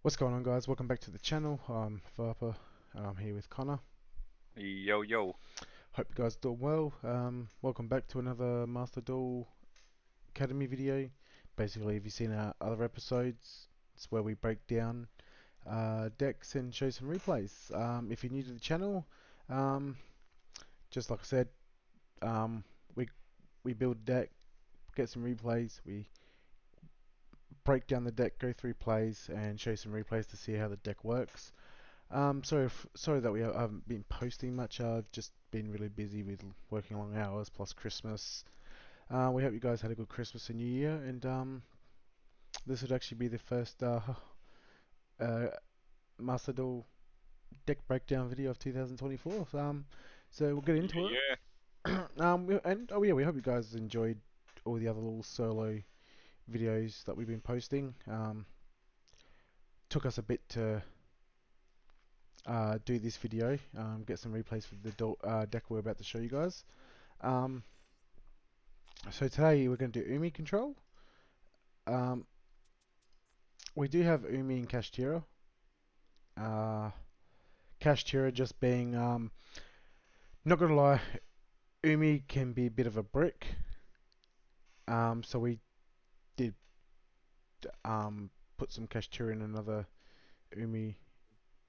What's going on, guys? Welcome back to the channel. I'm Varpa and I'm here with Connor. Yo, yo. Hope you guys doing well. Welcome back to another Master Duel Academy video. Basically, if you've seen our other episodes, it's where we break down decks and show some replays. If you're new to the channel, um, just like I said, um, we we build a deck, get some replays, we break down the deck, go through plays, and show some replays to see how the deck works. Sorry that we haven't been posting much. I've just been really busy with working long hours plus Christmas. We hope you guys had a good Christmas and New Year, and this would actually be the first uh, Master Duel deck breakdown video of 2024. So we'll get into it. Yeah, And oh yeah, we hope you guys enjoyed all the other little solo videos that we've been posting. Took us a bit to do this video, get some replays for the deck we're about to show you guys. Um, so today we're going to do Umi control. Um, we do have Umi and Kashtira. Uh, Kashtira just being, not going to lie, Umi can be a bit of a brick. So we did put some Kashtira in another Umi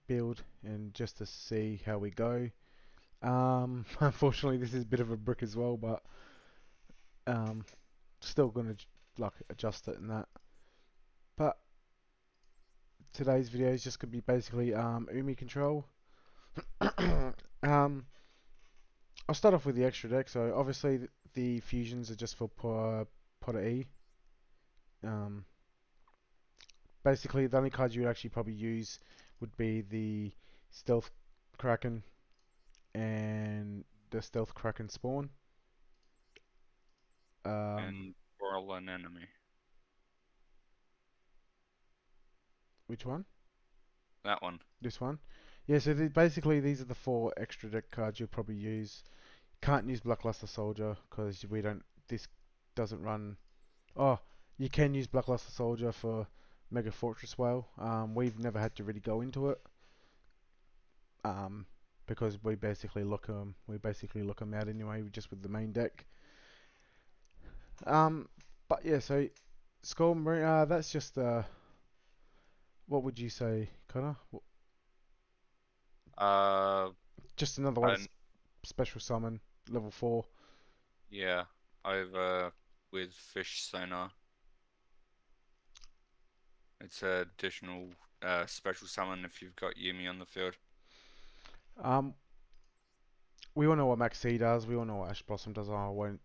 build and just to see how we go. Unfortunately, this is a bit of a brick as well, but um, still going to like adjust it and that. But today's video is just going to be basically Umi control. um, I'll start off with the extra deck. So obviously the fusions are just for Potter E. Um, Basically the only cards you would actually probably use would be the Stealth Kraken and the Stealth Kraken spawn. Um, and roll an enemy. which one? That one. This one. Yeah. So basically these are the four extra deck cards you'll probably use. Can't use Blackluster Soldier because we don't. This doesn't run. Oh, you can use Blackluster Soldier for Mega Fortress Whale. We've never had to really go into it. Um, because we basically look them out anyway, just with the main deck. Um, but yeah, so Skull Marine. That's just what would you say, Connor? Uh, Just another way to and special summon level 4. yeah, over with fish sonar. It's an additional special summon if you've got Yumi on the field. Um, we all know what Max C does. We all know what Ash Blossom does. I won't.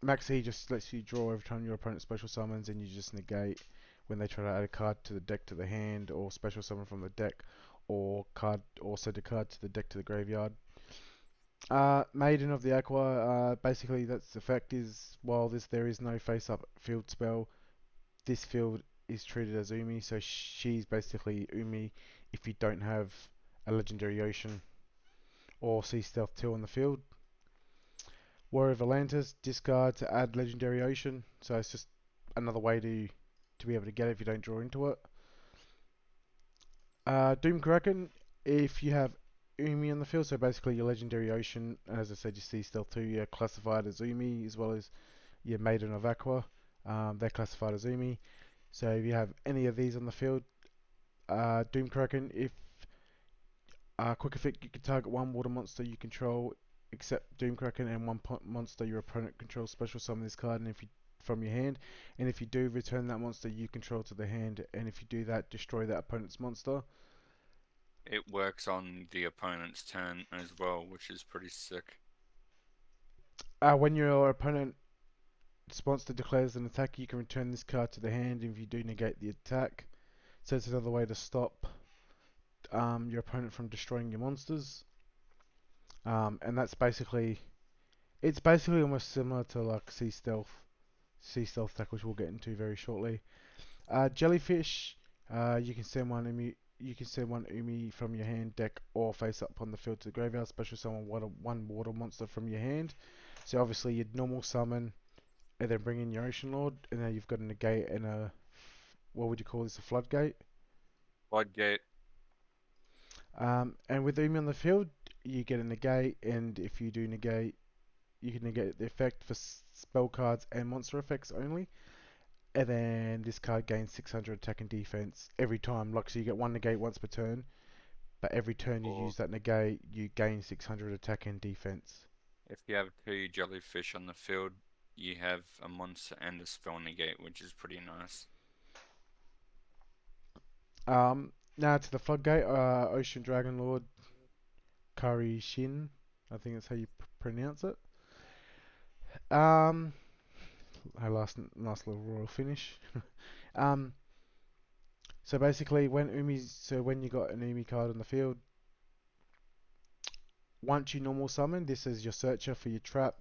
Max C just lets you draw every time your opponent special summons, and you just negate when they try to add a card to the deck to the hand, or special summon from the deck, or send a card to the deck to the graveyard. Maiden of the Aqua. Basically, that's effect is while there is no face-up field spell, this field is treated as Umi, so she's basically Umi if you don't have a Legendary Ocean or Sea Stealth 2 on the field. Warrior of Atlantis, discard to add Legendary Ocean, so it's just another way to be able to get it if you don't draw into it. Doom Kraken, if you have Umi on the field, so basically your Legendary Ocean, as I said, your Sea Stealth 2, you're classified as Umi, as well as your Maiden of Aqua, they're classified as Umi. So if you have any of these on the field, Doom Kraken, if quick effect, you can target one water monster you control, except Doom Kraken, and one monster your opponent controls. Special summon this card, and if you from your hand, and if you do, return that monster you control to the hand, and if you do that, destroy that opponent's monster. It works on the opponent's turn as well, which is pretty sick. When your opponent monster declares an attack, you can return this card to the hand. If you do, negate the attack. So it's another way to stop your opponent from destroying your monsters. And that's basically it's basically almost similar to like Sea Stealth Tech, which we'll get into very shortly. Jellyfish, you can send one Umi from your hand, deck, or face up on the field to the graveyard. Special summon one water monster from your hand. So obviously you'd normal summon and then bring in your Ocean Lord, and now you've got a negate and a what would you call this? A floodgate. Floodgate. And with Umi on the field, you get a negate, and if you do negate, you can negate the effect for spell cards and monster effects only. And then this card gains 600 attack and defense every time. Like, so you get one negate once per turn, but every turn you Or use that negate, you gain 600 attack and defense. if you have two jellyfish on the field, you have a monster and a spell negate, which is pretty nice. Now to the Floodgate, Ocean Dragon Lord Kari Shin. I think that's how you pronounce it. Um, her last nice little royal finish. um, so basically, when you got an Umi card on the field, once you normal summon, this is your searcher for your trap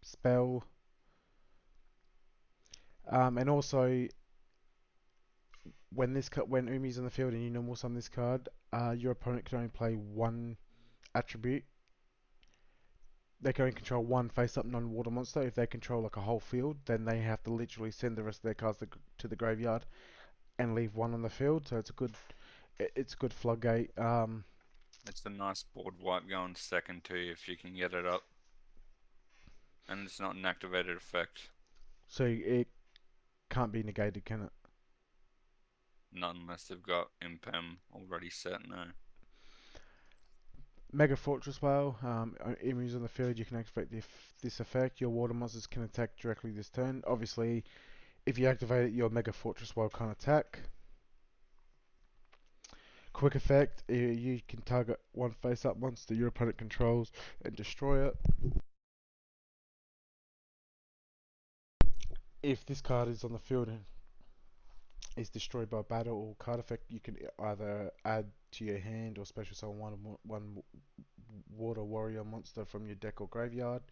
spell. And also when Umi's on the field and you normal summon this card, your opponent can only play one attribute. They can only control one face-up non-water monster. If they control like a whole field, then they have to literally send the rest of their cards to the graveyard and leave one on the field. So it's a good floodgate. It's a nice board wipe going second too if you can get it up. And it's not an activated effect. So it can't be negated, can it? Not unless they've got Impem already set, no. Mega Fortress Whale. Emus on the field, you can activate this effect. Your water monsters can attack directly this turn. Obviously, if you activate it, your Mega Fortress Whale can't attack. Quick effect, you can target one face-up monster your opponent controls and destroy it. If this card is on the field and is destroyed by battle or card effect, you can either add to your hand or special summon one water warrior monster from your deck or graveyard.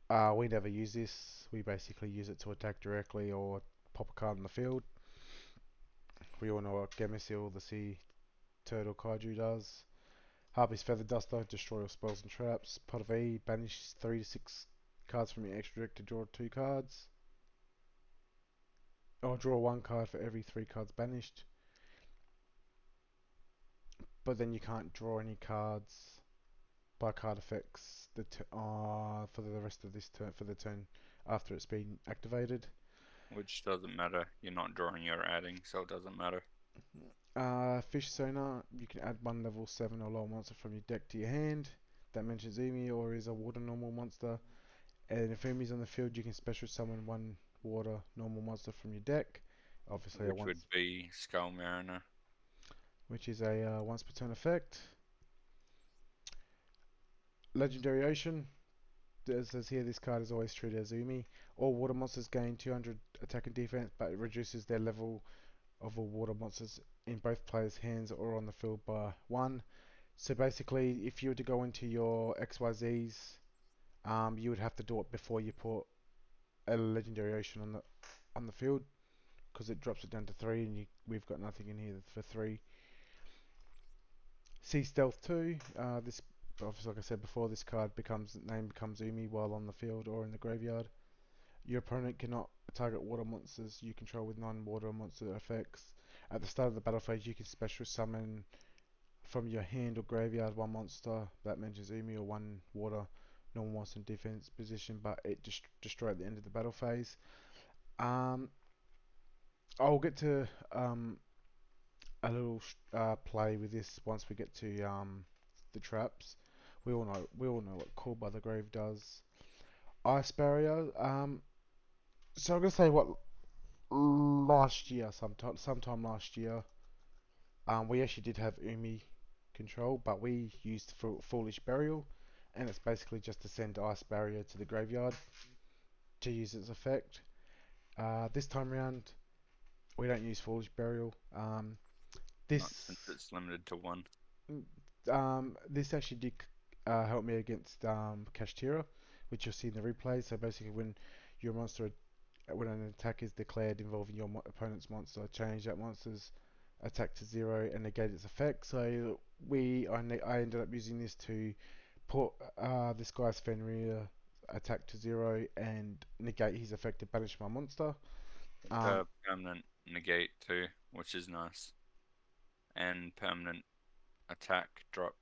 We never use this. We basically use it to attack directly or pop a card on the field. We all know what Gemisil, the sea turtle kaiju does. Harpy's Feather Duster, destroy all spells and traps. Pot of E, banish 3 to 6 cards from your extra deck to draw 2 cards. Or draw 1 card for every 3 cards banished. But then you can't draw any cards by card effects for the rest of this turn, for the turn after it's been activated. Which doesn't matter. You're not drawing, you're adding, so it doesn't matter. Fish Sonar, you can add 1 level 7 or lower monster from your deck to your hand. That mentions Umi or is a water normal monster. And if Umi's on the field, you can special summon 1 water normal monster from your deck. Obviously, Which would be Skull Mariner. which is a once per turn effect. Legendary Ocean. It says here this card is always treated as Umi. All water monsters gain 200 attack and defense, but it reduces their level of all water monsters in both players' hands or on the field by 1. So basically, if you were to go into your XYZs, you would have to do it before you put a Legendary Ocean on the field, because it drops it down to 3, and we've got nothing in here for 3. Sea Stealth 2. This, obviously, like I said before, this card becomes Umi while on the field or in the graveyard. Your opponent cannot target water monsters you control with non-water monster effects. At the start of the battle phase, you can special summon from your hand or graveyard 1 monster that mentions Umi or 1 water normal monster in defense position, but it destroy at the end of the battle phase. Um, I'll get to a little play with this once we get to the traps. We all know what Call by the Grave does. Ice Barrier. So I'm gonna say what last year, sometime last year, we actually did have Umi control, but we used Foolish Burial, and it's basically just to send Ice Barrier to the graveyard to use its effect. This time around, we don't use Foolish Burial. Not since This it's limited to 1. this actually did help me against Kashtira, which you'll see in the replay. So basically, when an attack is declared involving your opponent's monster, change that monster's attack to 0 and negate its effect. So I ended up using this to put this guy's Fenrir attack to 0 and negate his effect to banish my monster. It's Um, permanent. negate too, which is nice, and permanent attack drop.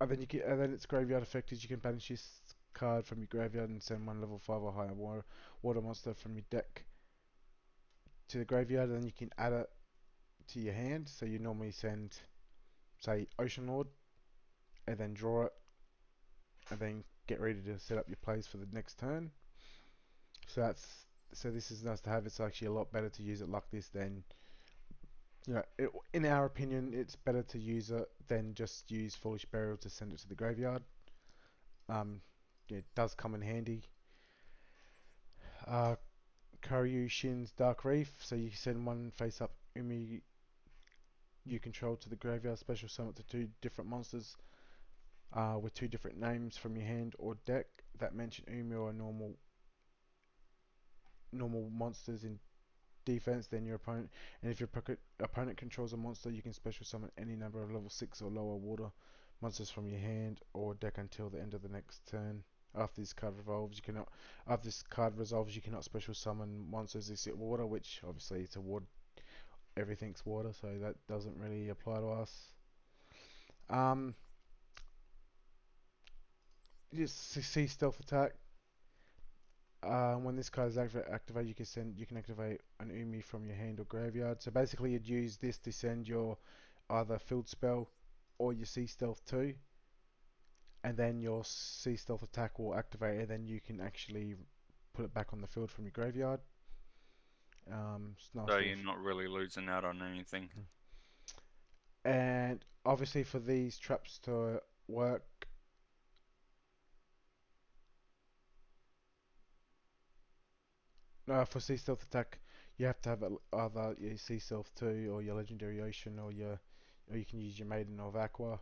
And then its graveyard effect is you can banish this card from your graveyard and send one level 5 or higher water monster from your deck to the graveyard, and then you can add it to your hand. So you normally send, say, Ocean Lord, and then draw it, and then get ready to set up your plays for the next turn. So that's so this is nice to have. It's actually a lot better to use it like this than in our opinion, it's better to use it than just use Foolish Burial to send it to the graveyard. Um, it does come in handy. Uh, Koryu Shin's Dark Reef, so you send one face up Umi you control to the graveyard, special summon to two different monsters with two different names from your hand or deck that mention Umi or normal monsters in defense than your opponent. And if your opponent controls a monster, you can special summon any number of level 6 or lower water monsters from your hand or deck until the end of the next turn. After this card resolves, you cannot special summon monsters except water, which obviously it's a water. Everything's water, so that doesn't really apply to us. Um, just see stealth attack. When this card is activated, you can activate an Umi from your hand or graveyard. So basically, you'd use this to send your either field spell or your sea stealth 2, and then your sea stealth attack will activate, and then you can actually put it back on the field from your graveyard. It's a nice So little. you're not really losing out on anything. And obviously, for these traps to work, for sea stealth attack, you have to have either your sea stealth 2 or your legendary ocean or you can use your maiden of aqua.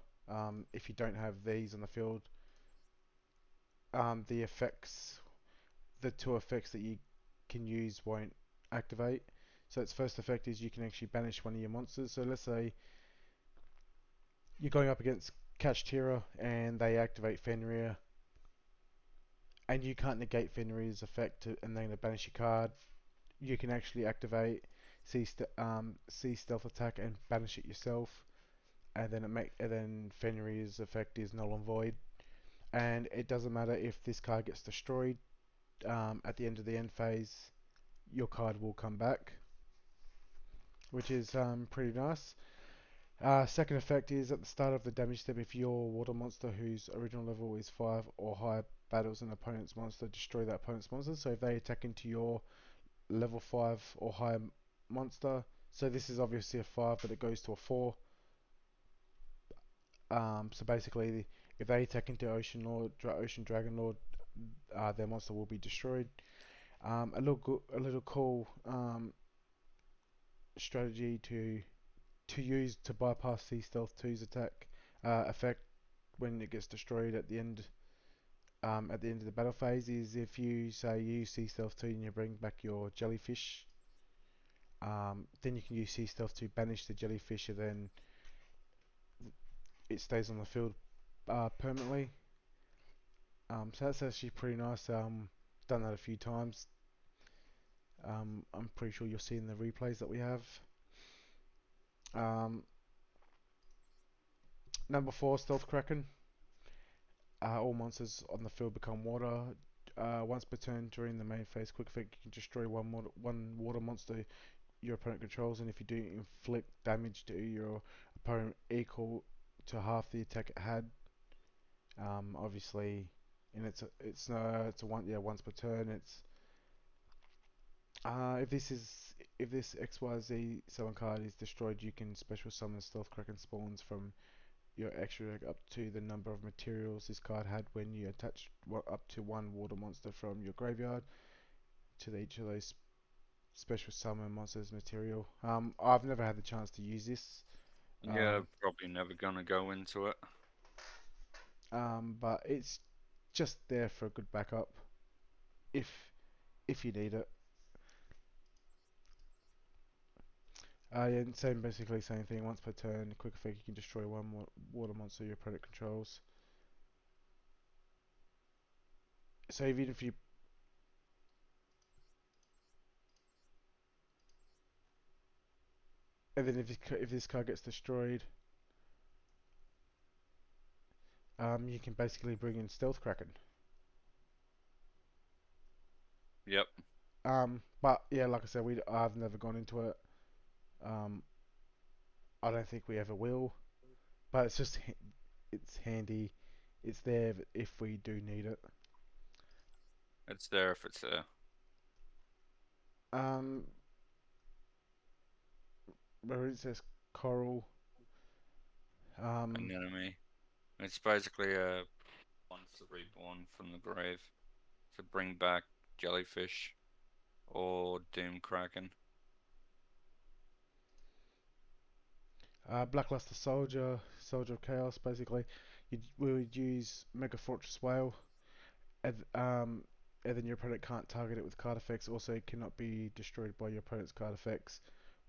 If you don't have these on the field, the effects, the two effects that you can use won't activate. So its first effect is you can actually banish one of your monsters. So let's say you're going up against Kashtira and they activate Fenrir, and you can't negate Fenrir's effect and then they banish your card. You can actually activate C stealth attack and banish it yourself, and then Fenrir's effect is null and void. And it doesn't matter if this card gets destroyed at the end of the end phase, your card will come back, which is pretty nice. Second effect is at the start of the damage step, if your water monster whose original level is 5 or higher battles an opponent's monster, destroy that opponent's monster. So if they attack into your level 5 or higher monster, so this is obviously a 5 but it goes to a 4. So basically, if they attack into Ocean Dragon Lord, their monster will be destroyed. A little cool strategy to use to bypass Sea Stealth 2's attack effect when it gets destroyed at the end of the battle phase is if you say use Sea Stealth 2 and you bring back your jellyfish, then you can use Sea Stealth to banish the jellyfish and then it stays on the field permanently. So that's actually pretty nice. Done that a few times. I'm pretty sure you'll see in the replays that we have. Um, Number 4, Stealth Kraken. All monsters on the field become water. Once per turn during the main phase quick effect, you can destroy one water monster your opponent controls, and if you do, inflict damage to your opponent equal to half the attack it had. Obviously, and it's a once per turn. It's if this XYZ summon card is destroyed, you can special summon Stealth Kraken spawns from your extra deck up to the number of materials this card had when you attached up to one water monster from your graveyard to each of those special summon monsters material. I've never had the chance to use this, Yeah, um, probably never gonna go into it. but it's just there for a good backup if if you need it. Yeah, basically same thing. Once per turn, quick effect, you can destroy one water monster your opponent controls. So even if you and then if this card gets destroyed, you can basically bring in Stealth Kraken. Yep. But yeah, like I said, I've never gone into it. Um, I don't think we ever will. But it's handy. It's there if we do need it. It's there if it's there. Um, where it says coral. An Um, enemy. It's basically a once reborn from the grave to bring back jellyfish or doom kraken. Blackluster Soldier, Soldier of Chaos. Basically, we would use Mega Fortress Whale, and then your opponent can't target it with card effects. Also, it cannot be destroyed by your opponent's card effects.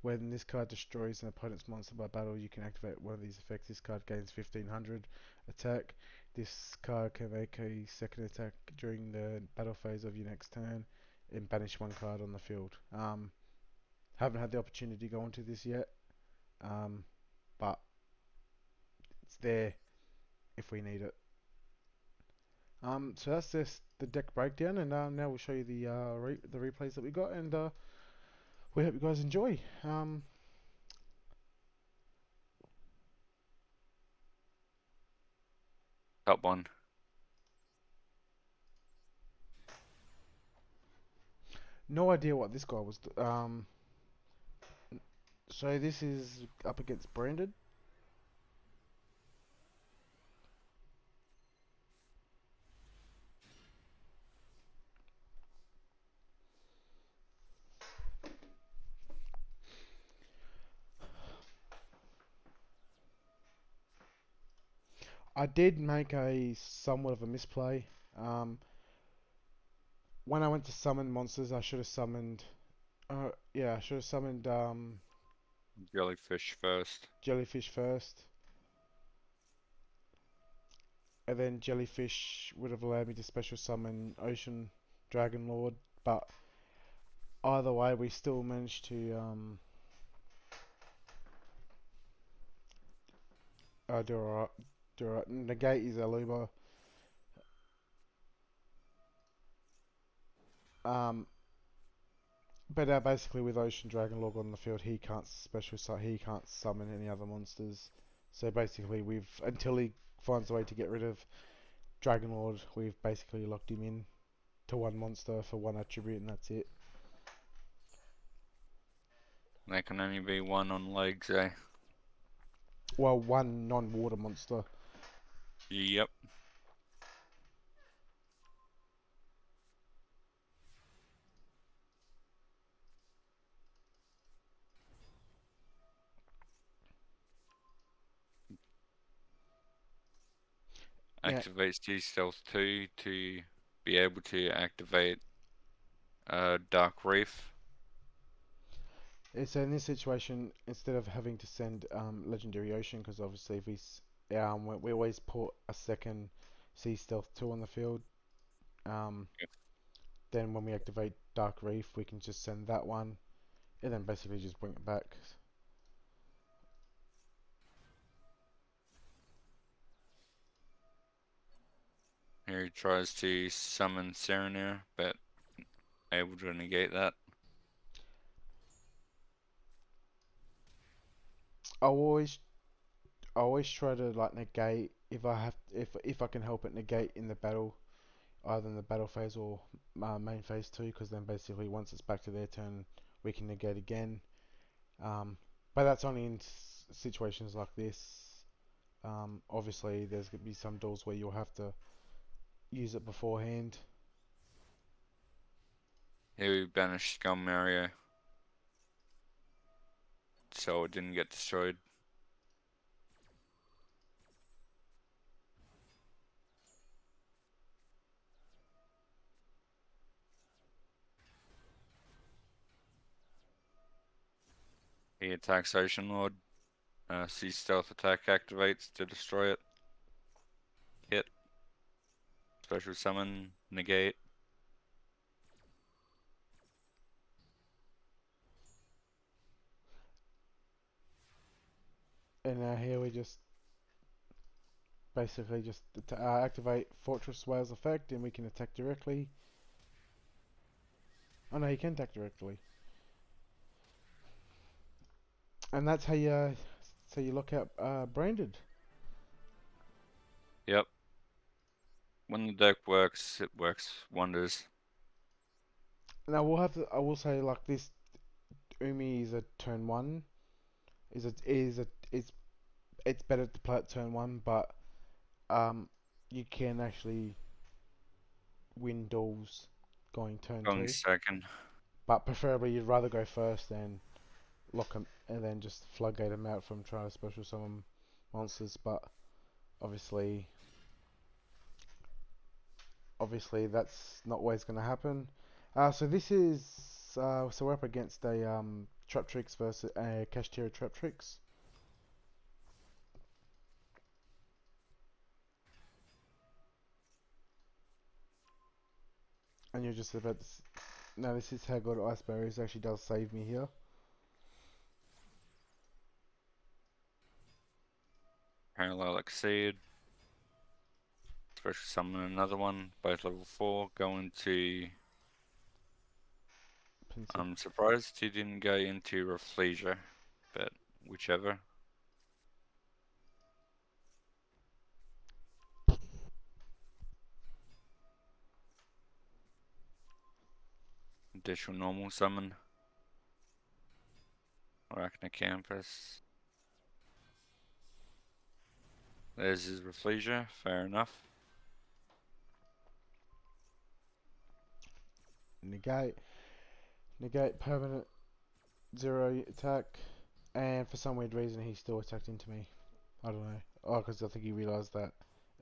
When this card destroys an opponent's monster by battle, you can activate one of these effects. This card gains 1500 attack. This card can make a second attack during the battle phase of your next turn and banish one card on the field. Haven't had the opportunity to go into this yet, but it's there if we need it. So that's just the deck breakdown, and now we'll show you the replays that we got, and we hope you guys enjoy. Top one. No idea what this guy was. So this is up against Branded. I did make a somewhat of a misplay. Um, when I went to summon monsters, I should have summoned. Yeah, I should have summoned Jellyfish first. Jellyfish first, and then Jellyfish would have allowed me to special summon Ocean Dragon Lord. But either way, we still managed to do alright. Do alright. Negate is Aluba. Um, but basically with Ocean Dragon Lord on the field, he can't summon any other monsters. So basically, we've until he finds a way to get rid of Dragon Lord, we've basically locked him in to one monster for one attribute, and that's it. There can only be one on legs, eh? Well, one non-water monster. Yep. Yeah. Activates T Stealth 2 to be able to activate Dark Reef. So in this situation, instead of having to send Legendary Ocean, because obviously if we always put a second Sea Stealth 2 on the field. Um, then when we activate Dark Reef, we can just send that one, and then basically just bring it back. Here he tries to summon Serenir, but able to negate that. I always, I always try to like negate if I can help it negate in the battle, either in the battle phase or main phase 2, because then basically once it's back to their turn, we can negate again. But that's only in situations like this. Obviously, there's going to be some duels where you'll have to use it beforehand. Here we banished Scum Mario, so it didn't get destroyed. He attacks Ocean Lord. Sea Stealth attack activates to destroy it. Hit. Special summon. Negate. And here we just basically just activate Fortress Whale's effect, and we can attack directly. Oh no, you can attack directly, and that's how you look out branded. Yep. When the deck works, it works wonders. Now I will say like this. Umi is a turn one. It's better to play at turn one, but um, you can actually win duels going turn Going two. second. But preferably you'd rather go first and lock them and then just floodgate them out from trying to special summon monsters. But obviously, obviously that's not always going to happen. So this is so we're up against a Trap Tricks versus a Kashtira Trap Tricks. And you're just about to now this is how good Ice Barriers actually does save me here. Parallel Exceed. Special summon another one. Both level 4. Going to. Pencil. I'm surprised he didn't go into Rafflesia, but whichever. Additional normal summon. Arachnocampus. There's his Rafflesia, fair enough. Negate permanent 0 attack, and for some weird reason he still attacked into me. I don't know. Oh, because I think he realised that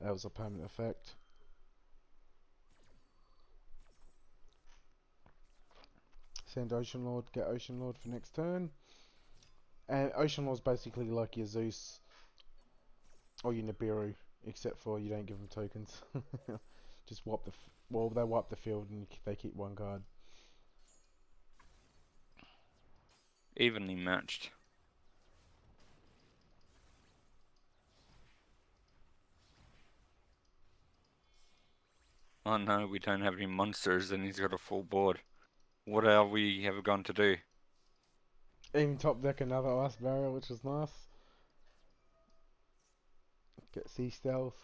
that was a permanent effect. Send Ocean Lord, get Ocean Lord for next turn. And Ocean Lord's basically like your Zeus or your Nibiru, except for you don't give them tokens. Just wipe well, they wipe the field and they keep one card. Evenly matched. Oh no, we don't have any monsters and he's got a full board. What are we ever going to do? Even top deck another Ice Barrier, which is nice. Get Sea Stealth.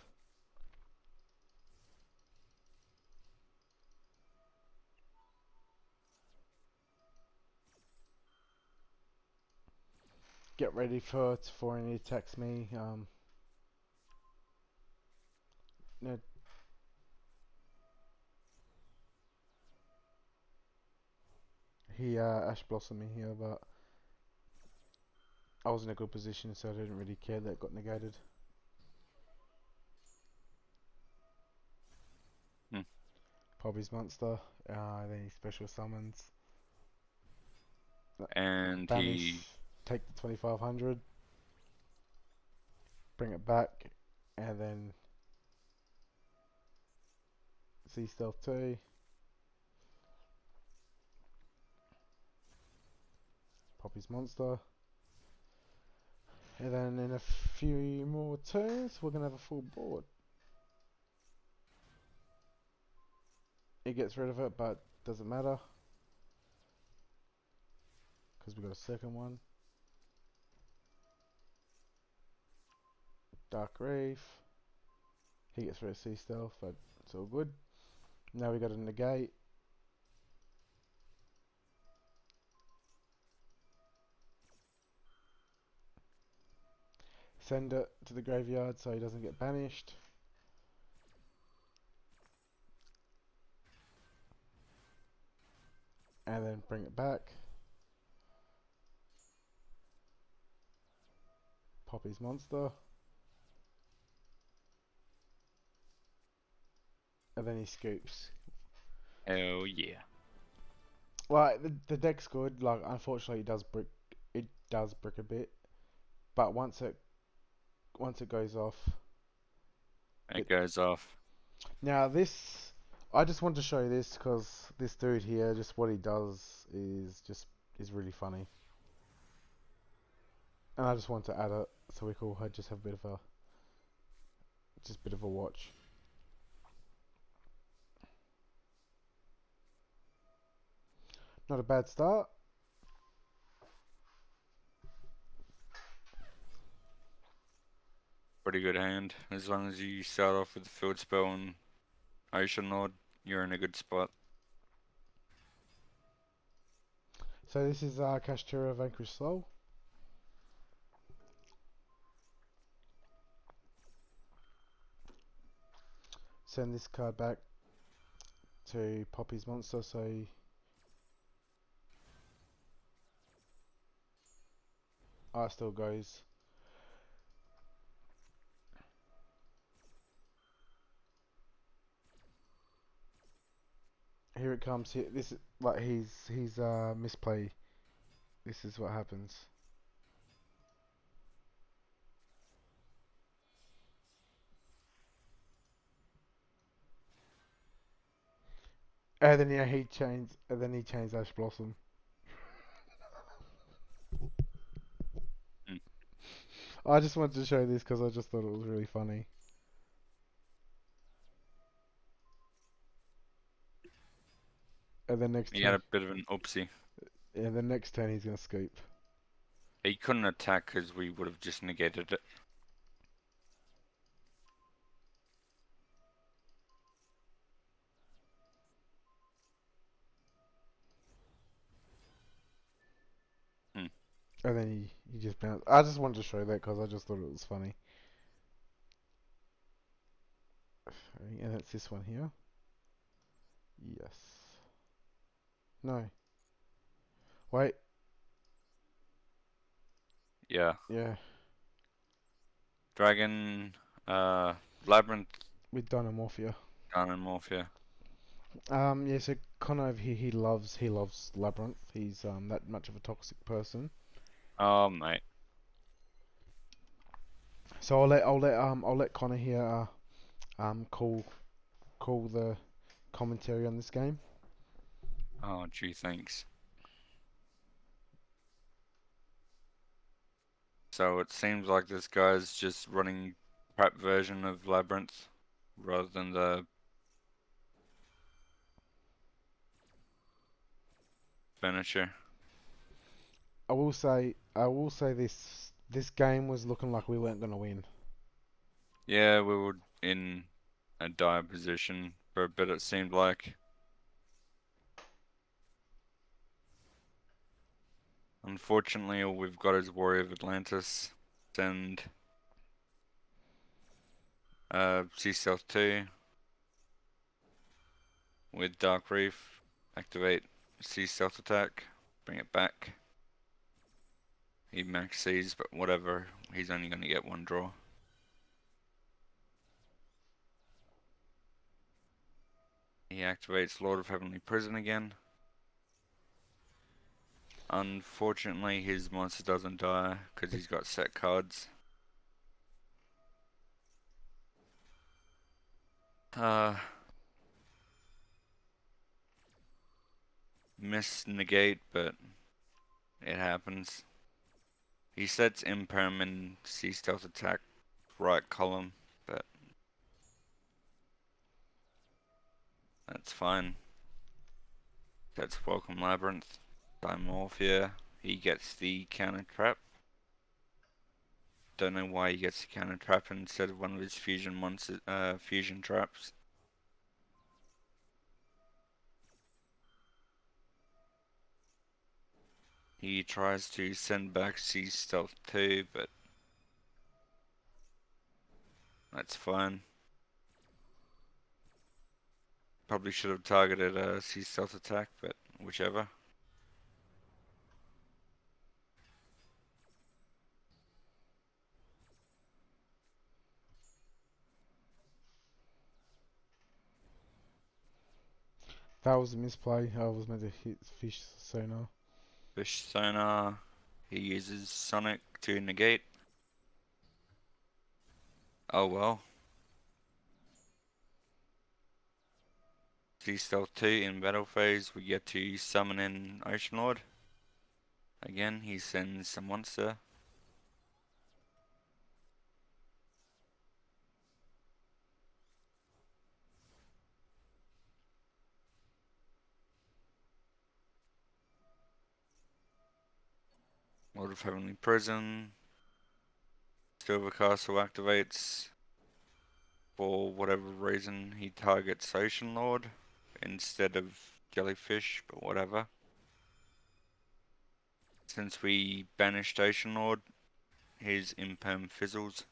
Get ready for any attacks me. No, he Ash Blossom me here, but I was in a good position, so I didn't really care that it got negated. Hmm. Poppy's Monster, then he special summons. And he... Banish, take the 2500, bring it back, and then Sea Stealth 2. Poppy's Monster. And then in a few more turns, we're going to have a full board. It gets rid of it, but doesn't matter. Because we got a second one. Dark Reef. He gets rid of Sea Stealth, but it's all good. Now we got a negate. Send it to the graveyard so he doesn't get banished. And then bring it back. Poppy's Monster. And then he scoops. Oh yeah. Well, the deck's good. Like, unfortunately, it does brick. It does brick a bit, but once it goes off, It goes off. now this. I just want to show you this because this dude here, just what he does is really funny, and I just want to add it so we could just have a bit of a watch. Not a bad start. Pretty good hand. As long as you start off with the field spell and Ocean Lord, you're in a good spot. So this is Kashtira Vanquish Soul. Send this card back to Poppy's monster, so still goes. Here it comes. Here, this is like he's misplay. This is what happens. And then yeah, he changed. And then he changed Ash Blossom. Mm. I just wanted to show this because I just thought it was really funny. And then next He had turn, a bit of an oopsie. yeah, the next turn he's gonna scoop. He couldn't attack because we would have just negated it. Hmm. And then he just bounced. I just wanted to show that because I just thought it was funny. And it's this one here. Yes. No. Wait. Yeah. Yeah. Dragon, Labyrinth, With Dynamorphia. Morphia. Yeah. So Connor over here, he loves Labyrinth. He's that much of a toxic person. Oh, mate. So I'll let Connor here call the commentary on this game. Oh, gee, thanks. So it seems like this guy's just running prep version of Labyrinth rather than the finisher. I will say this game was looking like we weren't gonna win. Yeah, we were in a dire position for a bit, it seemed like. Unfortunately, all we've got is Warrior of Atlantis and Sea Stealth 2 with Dark Reef. Activate Sea Stealth attack, bring it back. He max sees, but whatever, he's only going to get one draw. He activates Lord of Heavenly Prison again. Unfortunately, his monster doesn't die because he's got set cards. Miss negate, but it happens. He sets Imperm Sea Stealth attack right column, but that's fine. That's Welcome Labyrinth. Dimorphia. He gets the counter trap. Don't know why he gets the counter trap instead of one of his fusion monster fusion traps. He tries to send back Sea Stealth 2, but that's fine. Probably should have targeted a Sea Stealth attack, but whichever. That was a misplay. I was meant to hit fish sonar. Fish Sonar. He uses Sonic to negate. Oh well. Sea Stealth 2 in battle phase, we get to summon in Ocean Lord. Again, he sends a monster. Lord of Heavenly Prison. Silver Castle activates. For whatever reason, he targets Ocean Lord instead of Jellyfish, but whatever. Since we banished Ocean Lord, his imperm fizzles.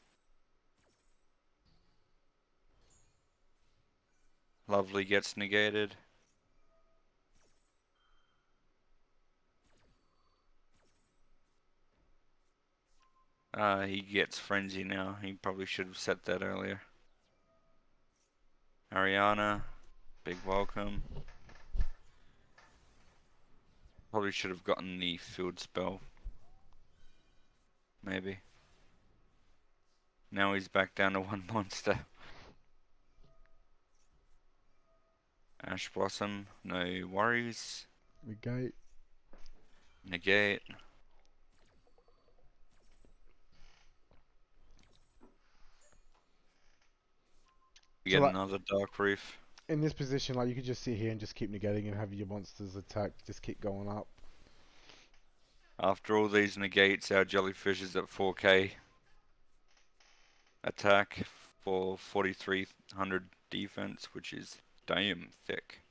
Lovely gets negated. He gets Frenzy now. He probably should have set that earlier. Ariana, big welcome. Probably should have gotten the field spell. Maybe. Now he's back down to one monster. Ash Blossom, no worries. Negate. Negate. We So get like another Dark Reef. in this position, like you could just sit here and just keep negating and have your monsters attack, just keep going up. After all these negates, our Jellyfish is at 4k attack for 4300 defense, which is damn thick.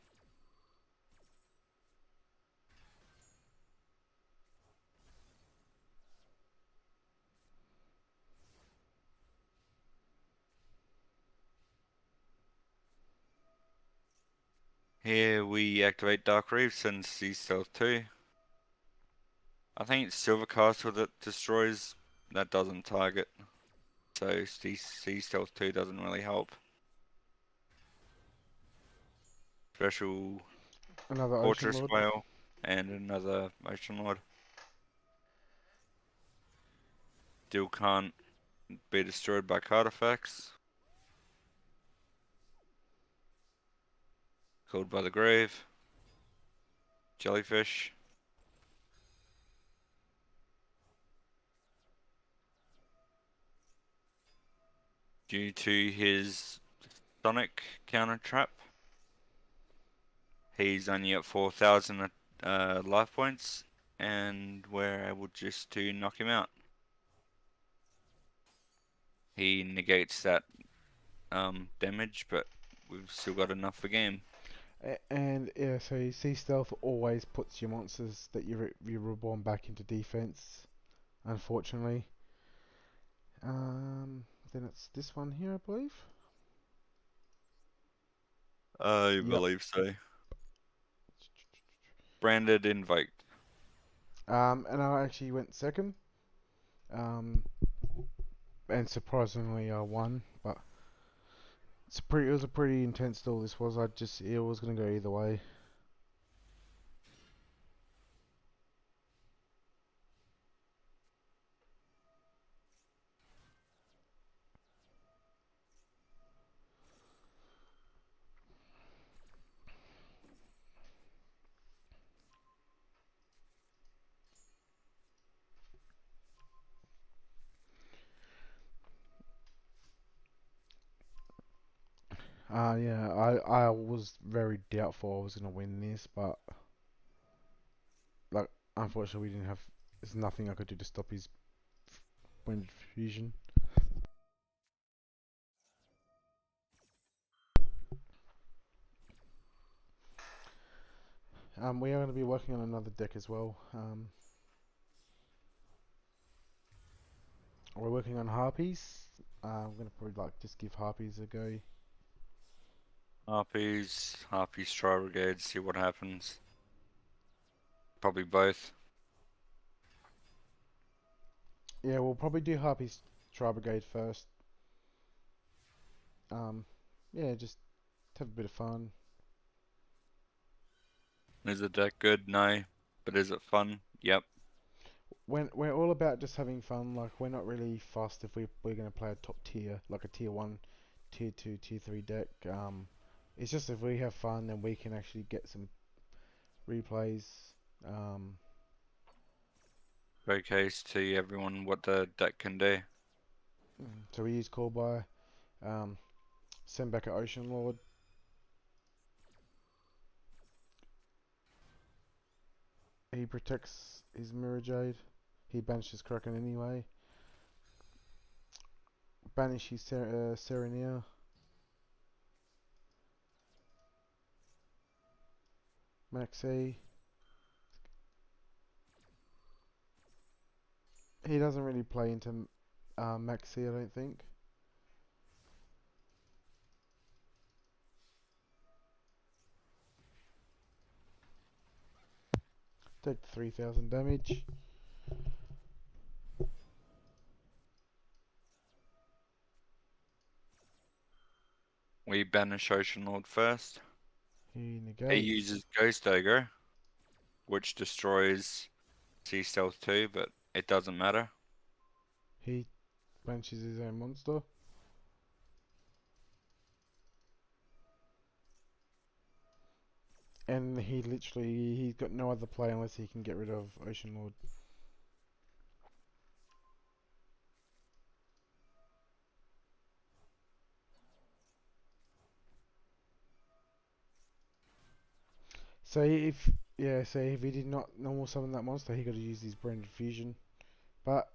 Here we activate Dark Reefs and Sea Stealth 2. I think it's Silver Castle that destroys, that doesn't target. So Sea Stealth 2 doesn't really help. Special Another Ocean Fortress Lord. Whale and another Ocean Lord. Still can't be destroyed by card effects. Called by the Grave. Jellyfish. Due to his Sonic counter trap, he's only at 4,000 life points, and we're able just to knock him out. He negates that damage, but we've still got enough for game. And yeah, so Sea Stealth always puts your monsters that you're reborn back into defense. Unfortunately. Then it's this one here, I believe. I Yep. believe so. Branded invoked. And I actually went second. Um, and surprisingly I won, but it was a pretty intense duel. This was. It was gonna go either way. Yeah, I was very doubtful I was gonna win this, but like unfortunately we didn't have. There's nothing I could do to stop his wind fusion. We are going to be working on another deck as well. We're working on harpies. I'm going to probably like just give harpies a go. Harpies, Tri Brigade, see what happens. Probably both. Yeah, we'll probably do harpies Tri Brigade first. Um, yeah, just have a bit of fun. Is the deck good? No. But is it fun? Yep. When we're all about just having fun, like we're not really fussed if we're going to play a top tier, like a tier 1, tier 2, tier 3 deck. It's just if we have fun and we can actually get some replays. Um, Showcase to everyone what the deck can do. so we use call by, send back an Ocean Lord. He protects his Mirror Jade. He banishes Kraken anyway. Banishes Serenia. Maxi. He doesn't really play into Maxi, I don't think. Take the 3000 damage. We banish Ocean Lord first. He He negates. uses Ghost Ogre, which destroys Sea Stealth 2, but it doesn't matter. He banishes his own monster. And he's got no other play unless he can get rid of Ocean Lord. So so if he did not normal summon that monster, he got to use his Brand Fusion. But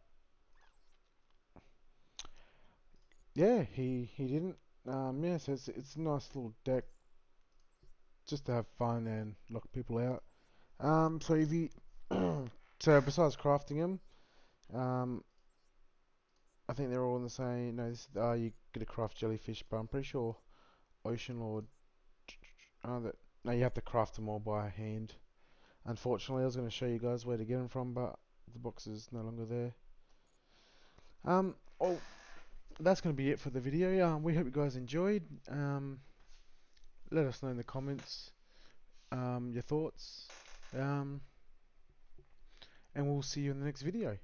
yeah, he didn't. Yeah, so it's a nice little deck just to have fun and lock people out. So if you so besides crafting them, um, I think they're all in the same. No, you get a craft jellyfish, but I'm pretty sure Ocean Lord. No, you have to craft them all by hand. Unfortunately, I was going to show you guys where to get them from, but the box is no longer there. Oh, that's going to be it for the video. We hope you guys enjoyed. Let us know in the comments your thoughts. Um, and we'll see you in the next video.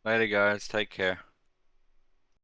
Later, guys. Take care.